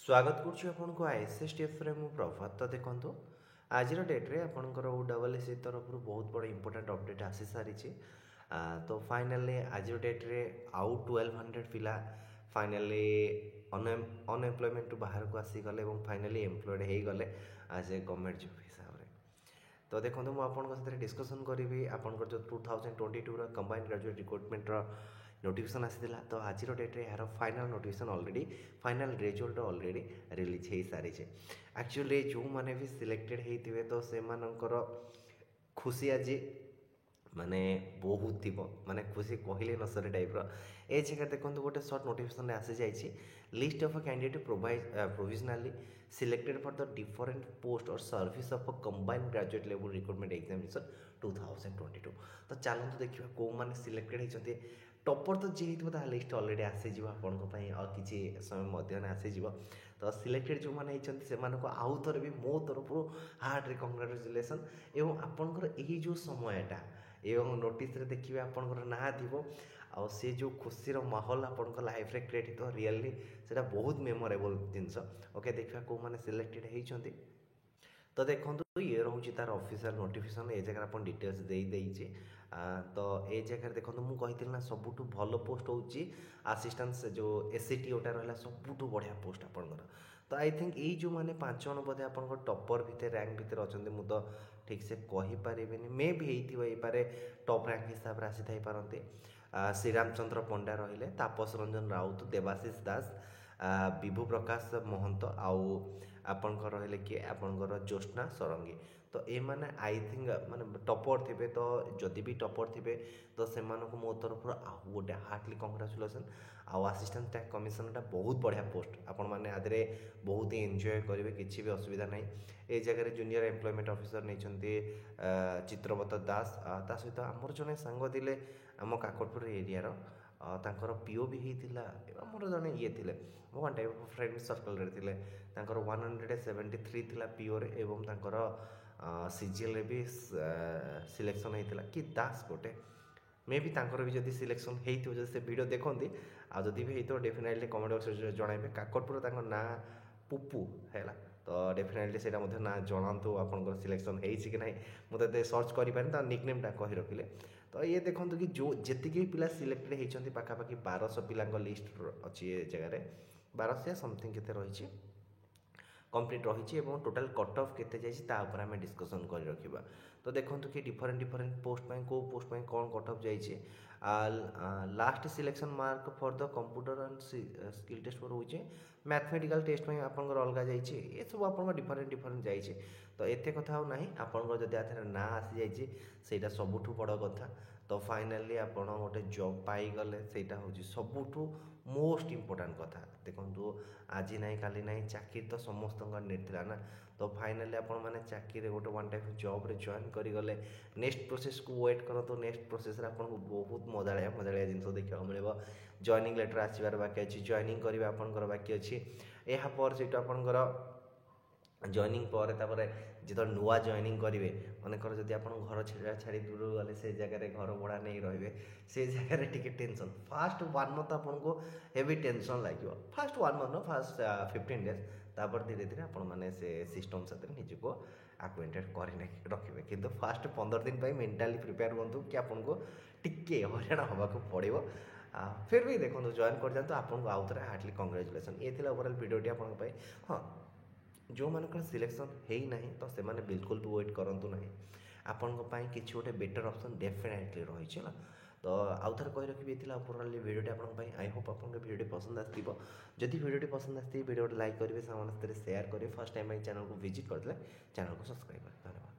स्वागत करुच्ची आपको आईएसएसटीएफ रे मु प्रभात। तो देखो आज डेट्रे आपंकर OSS तरफ बहुत बड़ा इंपोर्टाट अपडेट आसी सारी। तो फाइनाली आज डेट्रे आउ 1200 पिला फाइनाली अनएम्प्लॉयमेंट बाहर को आसीगले और फाइनाली एम्प्लॉयड हो गले आज ए गवर्नमेंट जॉब हिसाब से। तो देखो मुझे डिस्कसन करी आपंकर जो 2022 कंबाइंड ग्रेजुएट रिक्रुटमेंट नोटिफिकेशन आसाला। तो आज डेट्रे यार final notification already final result already release हो सारी। एक्चुअली जो मैंने भी सिलेक्टेड होते तो से खुशी आज माने बहुत थी माने खुशी कहले न सरे टाइप ए जगह देखो गोटे सर्ट नोटिफिकेशन आसी जाइए list of a candidate provisionally selected for the different post or service of a combined graduate level recruitment examination 2022। तो चलते देखा कौ मैंने सिलेक्टेड होती टॉपर तो जी होता लिस्ट ऑलरेडी आसीज आपण किसी समय मध्य आसीज। तो सिलेक्टेड जो मैंने से आउ थे भी मो तरफ हार्ट कंग्राचुलेसन एवं आपंकर यही जो समयटा एवं नोटिस देखिए आपंकर ना थी आ सी जो खुशी माहौल आप लाइफ रे क्रिएट हो रियली से बहुत मेमोरेबल जिनस। ओके देखा कौ मैंने सिलेक्टेड होती। तो देखो ये रोचे तार ऑफिशियल नोटिफिकेशन ए जगह आप डिटेल्स देचे। तो ये जगह देखो मुझे ना सबुठ भल पोस्ट हूँ असिस्टेंट जो एससीटी ओटा रहा सबुठ बढ़िया पोस्ट आपंकर। तो आई थिंक यही जो मैंने 5 जन बोधे आप टॉपर भितर रैंक भितर अच्छा मुझे तो ठीक से कहीपर मे भी होपे टॉप रैंक हिसाब से आसी पारती। श्रीरामचंद्र पंडा रहिले तापस रंजन राउत देवाशीष दास विभु प्रकाश महंत आउ आपणकर रहिले किए आपणकर ज्योत्ना सरंगी। तो ये मैंने आई थिंक माने टॉपर थे तो जदि भी टॉपर थे तो से मो तरफ गोटे हार्टली कंग्राचुलेसन। आउ असिस्टेंट टैक्स कमिशनर बहुत बढ़िया पोस्ट आपण मैंने आदि बहुत ही एंजॉय करेंगे किसी भी असुविधा ना। ये जगह जूनियर एम्प्लॉयमेंट ऑफिसर नहीं चित्रवत दास ता सहित आमर जड़े सांग थे आम काकटपुर एरिया तांकर पीओ भी होता मोर जड़े ये थे मो one type of friend circle थे 173 थिला पीओ रे एवं तांकर सीजीएल भी सिलेक्शन होता कि दास गोटे मे भी तांकर भी जदि सिलेक्शन हो से वीडियो देखती आदि भी होता डेफिनेटली कमेंट बॉक्स जनइबे काकटपुर ना पुपू है। तो डेफिनेटली से ना जनातु आपंकर सिलेक्शन होगी ना मुझे सर्च कर निकनेमटा कही रखिले। तो ये देखो कि जो जी पिला सिलेक्टेड होती पाखापाखि 1200 पिला लिस्ट अच्छी ये जगह 1200 समथिंग के रही कंप्लीट रही टोटाल कट ऑफ केते जाइए तापर आम डिस्कसन कर रखा। तो देखो कि डिफरेंट डिफरेंट पोस्ट कौ पोस्ट कौन कट ऑफ जाइए last selection mark for the computer and skill test रोचे मैथमेटिकल टेस्ट में आपंकर अलग जाइए ये सब आप डिफरेंट डिफरेंट जाइए। तो एत कथा ना आपंकर जब आधार ना आसी जाइए सबुठ बड़ कथा। तो फाइनाली आप गोटे जॉब पाईगले सेटा हूँ सबुठ मोस्ट इम्पोर्टाट कथा। देखो आज ना काली ना चाकरी तो समस्त नीड था ना। तो फाइनाली आप चाकरी गोटे वन टाइप जॉब रे जॉइन करेंगे नेक्स्ट प्रोसेस को वेट कर। तो नेक्स्ट प्रोसेस आपको बहुत मजाड़िया मजाड़िया जिन देखा मिले जॉइनिंग लेटर आसबार बाकी अच्छी जॉइनिंग करवा आपंकर बाकी अच्छी यापर से आपंकर जॉइनिंग पर जो नुआ जॉइनिंग करेंगे मनकर जब आप घर छाड़ी दूर गले से जगह घर भड़ा नहीं रे से जगह टी टेंशन फास्ट 1 मंथ आपको हेवी टेंशन लगे फास्ट 1 मंथ न फास्ट 15 डेज तापर धीरे धीरे आपने से सिस्टम साथ निजको आक्वेंटेड कर रखिए कि फास्ट 15 दिन मेंटाली प्रिपेयर हूँ कि आपको टिके हरियाणा होगा पड़ो। फिर भी देखो जॉइन कर जातु आपको आउ थे हार्टली कंग्राचुलेसन। ये ओवरऑल वीडियोटी आप हाँ जो मानकर सिलेक्शन है ना तो से बिल्कुल भी वेट करूँ ना आपण कि गोटे बेटर ऑप्शन डेफिनेटली रही है। तो आउ थे कही रखी ओवरऑल वीडियोटी आप आई होप आप वीडियो पसंद आसो। जदि वीडियो पसंद आसती वीडियो लाइक करेंगे सामने शेयर करेंगे फर्स्ट टाइम चैनल को विजिट करते चैनल को सब्सक्राइब करें। धन्यवाद।